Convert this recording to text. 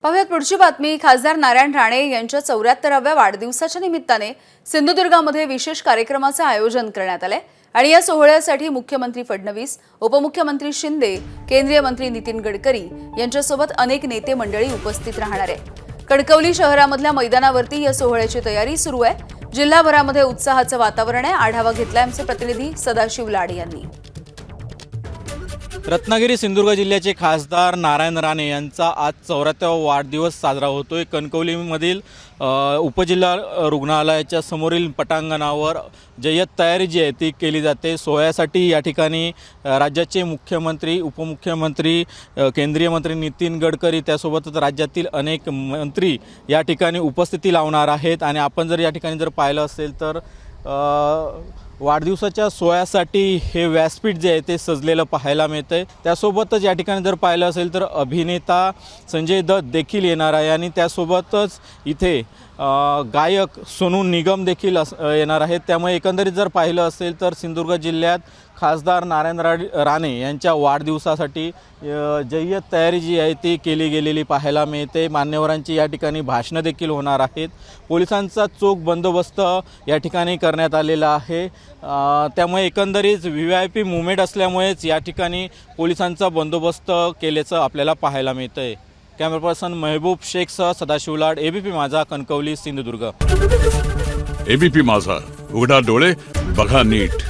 पाहुयात पुढची बातमी। खासदार नारायण राणे यांच्या 74व्या वाढदिवसाच्या निमित्ताने सिंधुदुर्गामध्ये विशेष कार्यक्रमाचे आयोजन करण्यात आले आणि या सोहळ्यासाठी मुख्यमंत्री फडणवीस, उपमुख्यमंत्री शिंदे, केंद्रीय मंत्री नितीन गडकरी यांच्यासोबत अनेक नेते मंडळी उपस्थित राहणार आहे। कणकवली शहरामधल्या मैदानावरती या सोहळ्याची तयारी सुरू आहे। जिल्हाभरामध्ये उत्साहाचं वातावरण आहे। आढावा घेतलाय आमचे प्रतिनिधी सदाशिव लाड यांनी। रत्नागिरी सिंधुदुर्ग जिल्ह्याचे खासदार नारायण राणे यांचा आज 74वा वाढदिवस साजरा होतोय। कणकवलीमधील उपजिल्हा रुग्णालयाच्या समोरील पटांगणावर जय्यत तयारी जी आहे ती केली जाते। सोहळ्यासाठी या ठिकाणी राज्याचे मुख्यमंत्री, उपमुख्यमंत्री, केंद्रीय मंत्री नितीन गडकरी त्यासोबतच राज्यातील अनेक मंत्री या ठिकाणी उपस्थिती लावणार आहेत। आणि आपण जर या ठिकाणी जर पाहिलं असेल तर वाढदिवसाच्या सोहळ्यासाठी हे व्यासपीठ जे आहे ते सजलेलं पाहायला मिळतंय। त्यासोबतच या ठिकाणी जर पाहिलं असेल तर अभिनेता संजय दत्त देखील येणार आहे आणि त्यासोबतच इथे गायक सोनू निगम देखील येणार आहेत। त्यामुळे एकंदरीत जर पाहिलं असेल तर सिंधुदुर्ग जिल्ह्यात खासदार नारायण राणे यांच्या वाढदिवसासाठी जय्यत तयारी जी आहे ती केली गेलेली पाहायला मिळते। मान्यवरांची या ठिकाणी भाषणं देखील होणार आहेत। पोलिसांचा चोख बंदोबस्त या ठिकाणी करण्यात आलेला आहे। त्यामुळे एकंदरीत VVIP मुवमेंट असल्यामुळेच या ठिकाणी पोलिसांचा बंदोबस्त केल्याचं आपल्याला पाहायला मिळतंय। कॅमेरा पर्सन महबूब शेखसह सदाशिव लाड, ABP माझा, कणकवली, सिंधुदुर्ग। ABP माझा, उघडा डोळे बघा नीट।